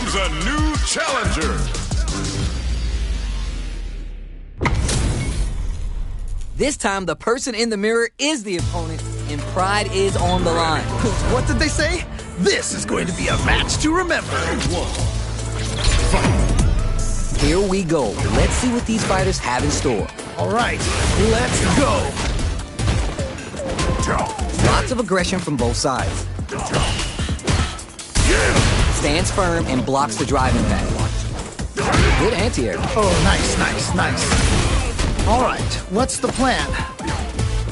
comes a new challenger. This time, the person in the mirror is the opponent, and pride is on the line. What did they say? This is going to be a match to remember. Here we go. Let's see what these fighters have in store. All right, let's go. Lots of aggression from both sides. Stands firm and blocks the drive impact. Good anti-air. Oh, nice. All right, what's the plan?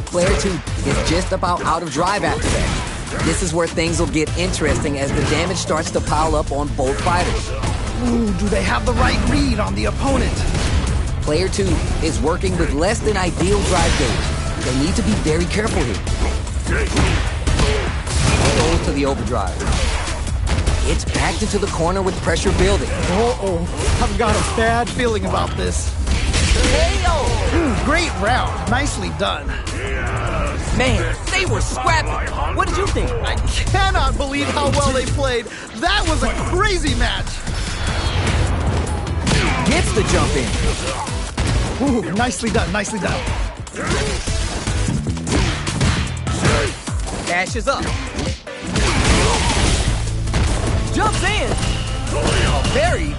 Player 2 is just about out of drive after that. This is where things will get interesting as the damage starts to pile up on both fighters. Ooh, do they have the right read on the opponent? Player 2 is working with less than ideal drive gauge. They need to be very careful here. Goes to the overdrive. It's backed into the corner with pressure building. I've got a bad feeling about this. KO! Great round. Nicely done. Man, they were scrappy. What did you think? I cannot believe how well they played. That was a crazy match. Gets the jump in. Ooh, nicely done. Dashes up. Jumps in. Parry.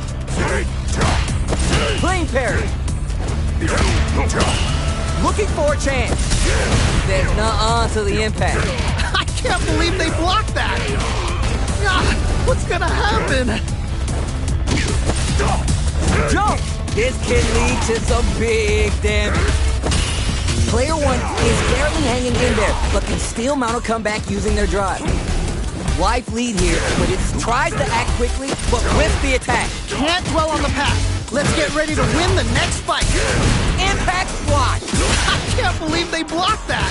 Clean parry. Looking for a chance. There's nuh-uh to the impact. I can't believe they blocked that. What's gonna happen? Jump. This can lead to some big damage. Player 1 is barely hanging in there, but can still mount a comeback using their drive. Life lead here, but it tries to act quickly, but whiffs the attack. Can't dwell on the past. Let's get ready to win the next fight. Impact squash. I can't believe they blocked that.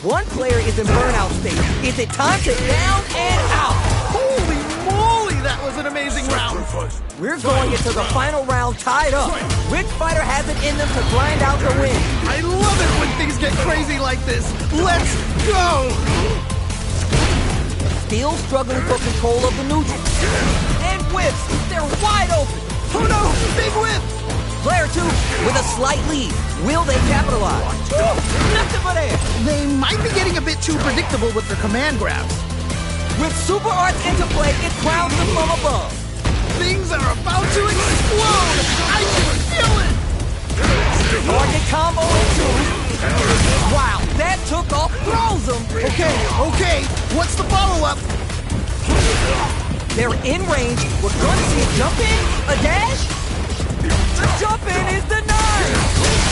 One player is in burnout state. Is it time to down and out? Holy moly, that was an amazing round. We're going into the final round tied up. Which fighter has it in them to grind out the win? I love it when things get crazy like this. Let's go. Still struggling for control of the neutral. And whips. They're wide open. Oh no, big whip. Player 2 with a slight lead. Will they capitalize? Nothing but air. They might be getting a bit too predictable with their command grabs. With super arts into play, it crowns them from above. Things are about to explode. I can feel it. Target combo in 2. Wow, that took off. Throws them. Okay. What's the follow-up? They're in range. We're going to see a jump in, a dash. The jump in is denied.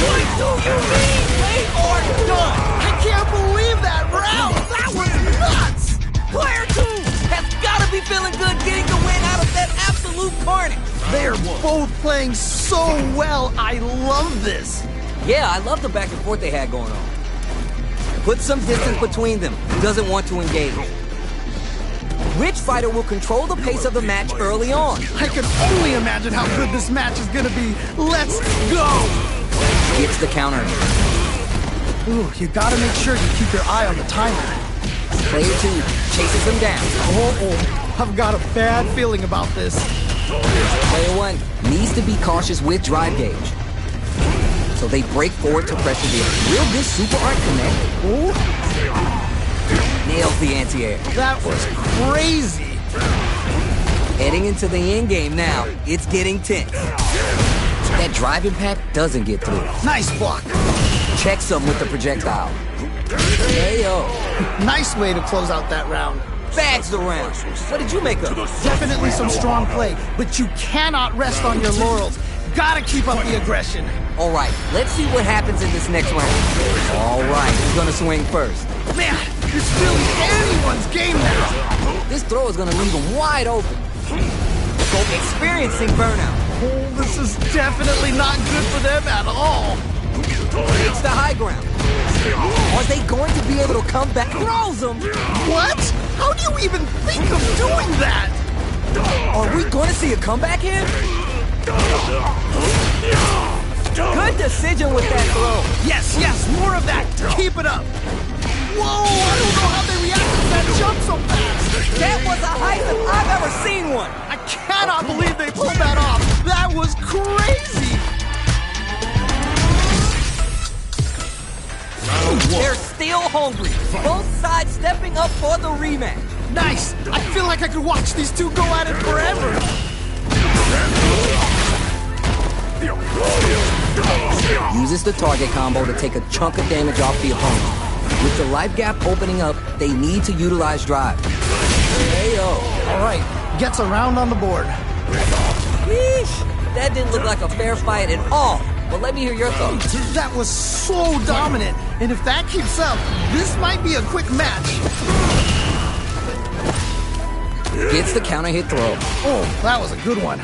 What do you mean they are done? I can't believe that round. That was nuts. Player 2 has got to be feeling good getting the win out of that absolute carnage. They're both playing so well. I love this. Yeah, I love the back and forth they had going on. Put some distance between them. Doesn't want to engage. Which fighter will control the pace of the match early on? I can only imagine how good this match is gonna be. Let's go! Gets the counter. Ooh, you gotta make sure you keep your eye on the timer. Player 2 chases him down. I've got a bad feeling about this. Player 1 needs to be cautious with drive gauge. So they break forward to pressure the air. Will this super art connect? Ooh. Nails the anti-air. That was crazy. Heading into the end game now, it's getting tense. That drive impact doesn't get through. Nice block. Checks him with the projectile. KO. Nice way to close out that round. Bags the round. What did you make of? Definitely some strong play, but you cannot rest on your laurels. Gotta keep up the aggression. All right, let's see what happens in this next round. All right, who's gonna swing first? Man, it's really anyone's game now. This throw is gonna leave him wide open. So experiencing burnout. Oh, this is definitely not good for them at all. It's the high ground. Are they going to be able to come back? Throws him. What? How do you even think of doing that? Are we going to see a comeback here? Good decision with that throw. Yes, more of that. Keep it up. Whoa, I don't know how they reacted to that jump so fast? That was the highest I've ever seen one. I cannot believe they pulled that off. That was crazy. They're still hungry. Both sides stepping up for the rematch. Nice. I feel like I could watch these two go at it forever. Uses the target combo to take a chunk of damage off the opponent. With the life gap opening up, they need to utilize drive. Heyo. All right, gets a round on the board. Yeesh. That didn't look like a fair fight at all. But let me hear your thoughts. That was so dominant. And if that keeps up, this might be a quick match. Gets the counter hit throw. Oh, that was a good one.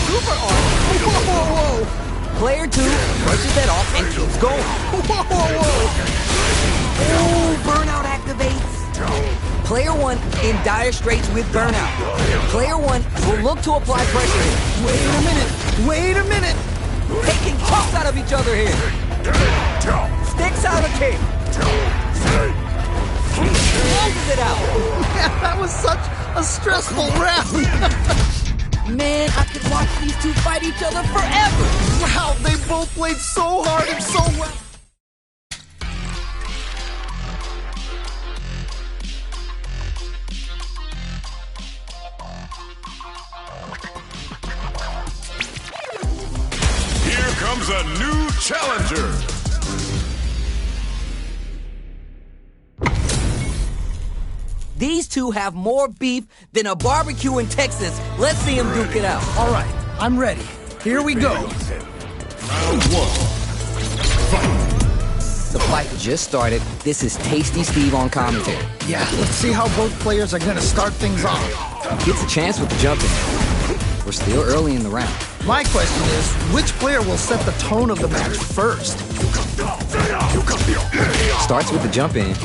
Super arm. Whoa. Player 2 brushes that off and keeps going. Whoa. Oh, burnout activates. Player 1 in dire straits with burnout. Player 1 will look to apply pressure here. Wait a minute. Taking chunks out of each other here. Sticks out a kick. Closes it out. Man, that was such a stressful round. Man, I could watch these two fight each other forever. Wow, they both played so hard and so well. Here comes a new challenger. These two have more beef than a barbecue in Texas. Let's see them duke it out. All right, I'm ready. Here we go. Round 1. The fight just started. This is Tasty Steve on commentary. Yeah, let's see how both players are gonna start things off. Gets a chance with the jumping. We're still early in the round. My question is, which player will set the tone of the match first? Starts with the jump in.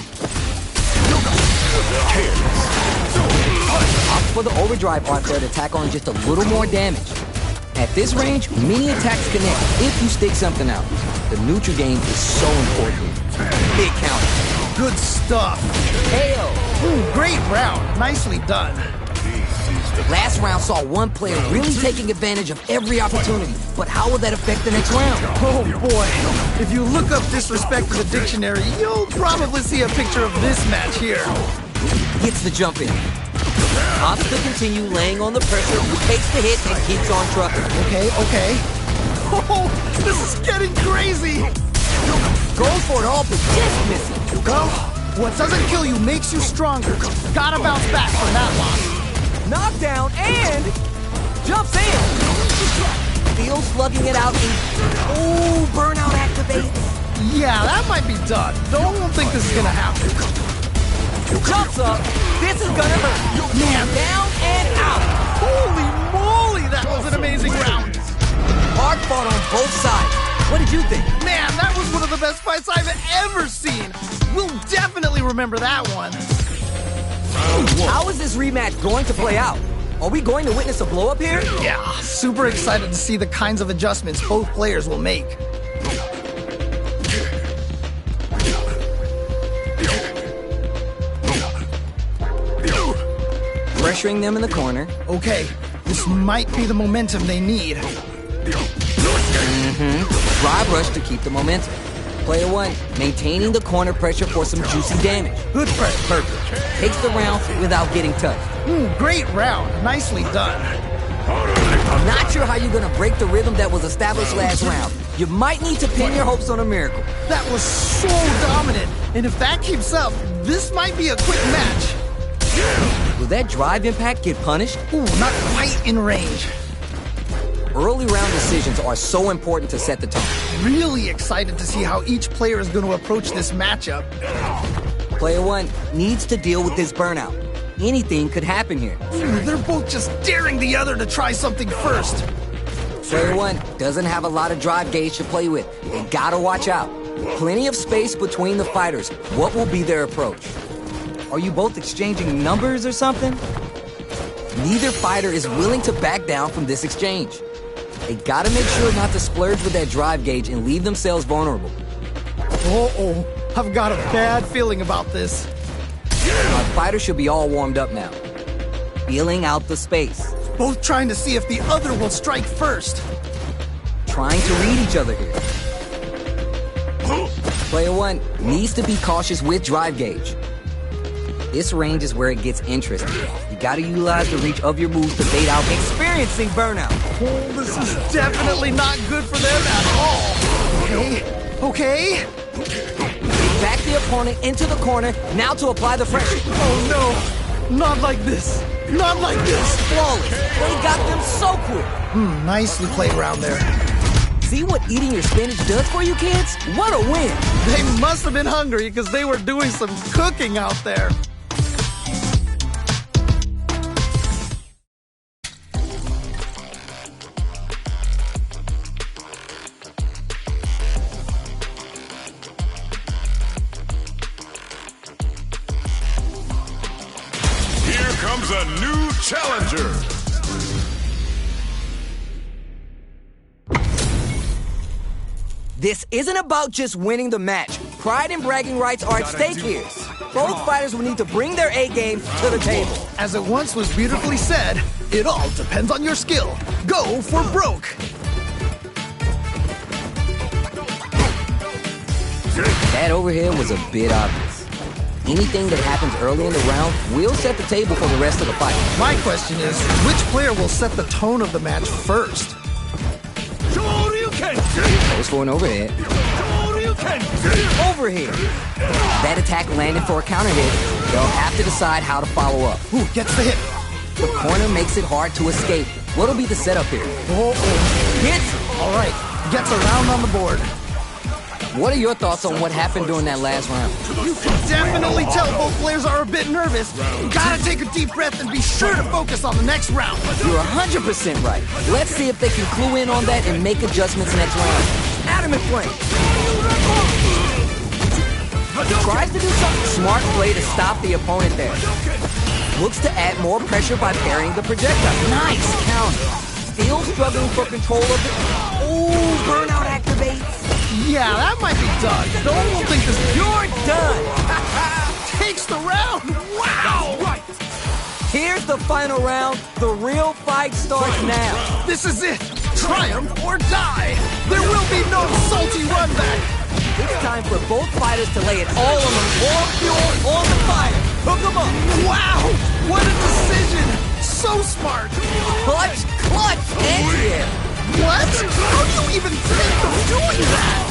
Opts for the overdrive art there to tack on just a little more damage. At this range, many attacks connect if you stick something out. The neutral game is so important. Big counter. Good stuff. KO. Ooh, great round. Nicely done. Last round saw one player really taking advantage of every opportunity. But how will that affect the next round? Oh boy. If you look up disrespect in the dictionary, you'll probably see a picture of this match here. Gets the jump in. Opts to continue laying on the pressure, takes the hit, and keeps on trucking. Okay. Oh, this is getting crazy. Goes for it all, but just missing. Well, what doesn't kill you makes you stronger. Gotta bounce back from that loss. Knockdown and jumps in. Still slugging it out. Oh, burnout activates. Yeah, that might be done. Don't think this is gonna happen. Jumps up. This is gonna hurt. Man. Down and out. Holy moly, that was an amazing round. Hard fought on both sides. What did you think? Man, that was one of the best fights I've ever seen. We'll definitely remember that one. How is this rematch going to play out? Are we going to witness a blow-up here? Yeah, super excited to see the kinds of adjustments both players will make. Pressuring them in the corner. Okay, this might be the momentum they need. Drive rush to keep the momentum. Player 1, maintaining the corner pressure for some juicy damage. Good press. Perfect. Takes the round without getting touched. Great round. Nicely done. I'm not sure how you're going to break the rhythm that was established last round. You might need to pin your hopes on a miracle. That was so dominant. And if that keeps up, this might be a quick match. Will that drive impact get punished? Ooh, not quite in range. Early round decisions are so important to set the tone. Really excited to see how each player is going to approach this matchup. Player 1 needs to deal with this burnout. Anything could happen here. They're both just daring the other to try something first. Player 1 doesn't have a lot of drive gauge to play with. They gotta watch out. Plenty of space between the fighters. What will be their approach? Are you both exchanging numbers or something? Neither fighter is willing to back down from this exchange. They gotta make sure not to splurge with that drive gauge and leave themselves vulnerable. Uh-oh. I've got a bad feeling about this. Our fighters should be all warmed up now. Feeling out the space. Both trying to see if the other will strike first. Trying to read each other here. Player one needs to be cautious with drive gauge. This range is where it gets interesting. You gotta utilize the reach of your moves to bait out experiencing burnout. Oh, this is definitely not good for them at all. Okay. Back the opponent into the corner, now to apply the pressure. Oh no, not like this. Not like this. Flawless. They got them so quick. Nicely played around there. See what eating your spinach does for you kids? What a win. They must have been hungry because they were doing some cooking out there. Here comes a new challenger. This isn't about just winning the match. Pride and bragging rights are at stake here. Both fighters will need to bring their A-game to the table. As it once was beautifully said, it all depends on your skill. Go for broke. That overhead was a bit obvious. Anything that happens early in the round will set the table for the rest of the fight. My question is, which player will set the tone of the match first? Goes for an overhead. Overhead. That attack landed for a counter hit. They'll have to decide how to follow up. Ooh, gets the hit. The corner makes it hard to escape. What'll be the setup here? Hits! All right, gets a round on the board. What are your thoughts on what happened during that last round? You can definitely tell both players are a bit nervous. You gotta take a deep breath and be sure to focus on the next round. You're 100% right. Let's see if they can clue in on that and make adjustments next round. Adamant flame. Tries to do something smart play to stop the opponent there. Looks to add more pressure by parrying the projectile. Nice counter. Still struggling for control of it. Ooh, burnout activates. Yeah, that might be done. Don't think this. You're done. Takes the round. Wow. Here's the final round. The real fight starts now. This is it. Triumph or die. There will be no salty run back. It's time for both fighters to lay it all on the raw fuel on the fire. Hook them up. Wow. What a decision. So smart. Clutch, anti-air. What? How do you even think of doing that?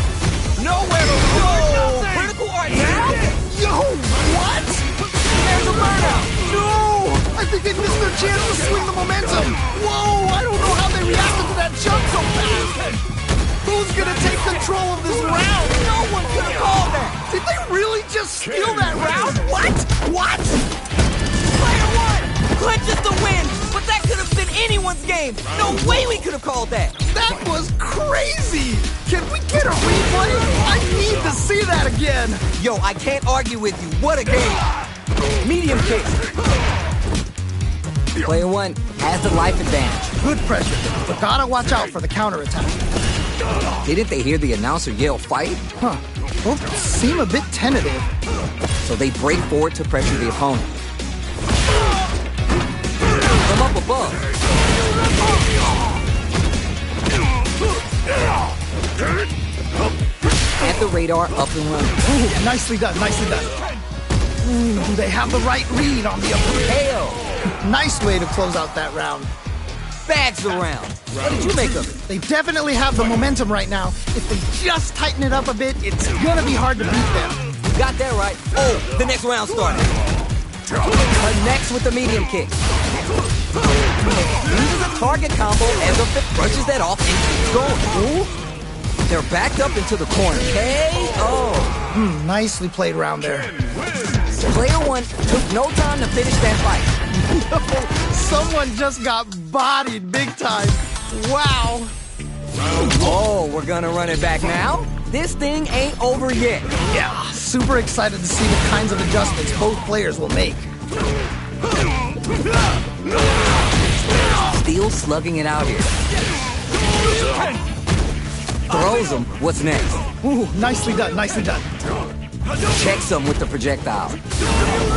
Nowhere to go. Critical art now? Yo, what? There's a burnout. No! I think they missed their chance to swing the momentum. Whoa, I don't know how they reacted to that jump so fast. Who's gonna take control of this round? No one could have called that. Did they really just steal that round? What? Player one clinches the win, but that could have been anyone's game. No way we could have called that. That was crazy! Can we get a replay? I need to see that again! Yo, I can't argue with you. What a game. Medium kick. Player one has the life advantage. Good pressure, but gotta watch out for the counterattack. Didn't they hear the announcer yell fight? Huh. Both seem a bit tentative. So they break forward to pressure the opponent. From up above. At the radar, up and running. Ooh, nicely done. Ooh, do they have the right read on the opponent? Hell! Nice way to close out that round. Bags around. What did you make of it? They definitely have the momentum right now. If they just tighten it up a bit, it's gonna be hard to beat them. You got that right. Oh, the next round started. Connects with the medium kick. Uses a target combo as the fifth brushes that off and keeps going. Ooh. They're backed up into the corner. KO. Nicely played round there. Player one took no time to finish that fight. Someone just got bodied big time. Wow. Oh, we're gonna run it back now? This thing ain't over yet. Yeah, super excited to see the kinds of adjustments both players will make. Still slugging it out here. Throws him. What's next? Ooh, nicely done. checks him with the projectile.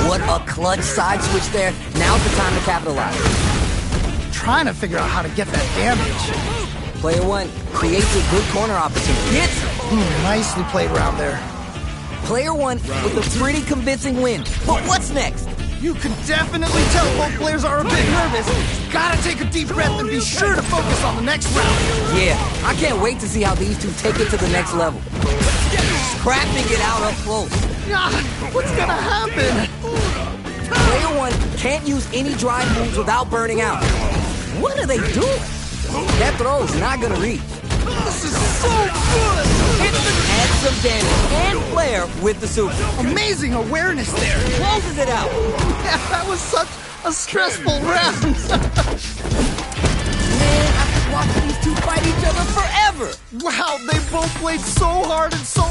What a clutch side switch there. Now's the time to capitalize. Trying to figure out how to get that damage. Player one creates a good corner opportunity. Hits! Nicely played around there. Player one with a pretty convincing win. But what's next? You can definitely tell both players are a bit nervous. Gotta take a deep breath and be sure to focus on the next round. Yeah, I can't wait to see how these two take it to the next level. Scrapping it out up close. God, what's gonna happen? Player one can't use any drive moves without burning out. What are they doing? That throw's not gonna reach. This is so good! Add some damage and flair with the super. Amazing awareness there. Closes it out. Yeah, that was such a stressful round. Man, I could watch these two fight each other forever. Wow, they both played so hard and so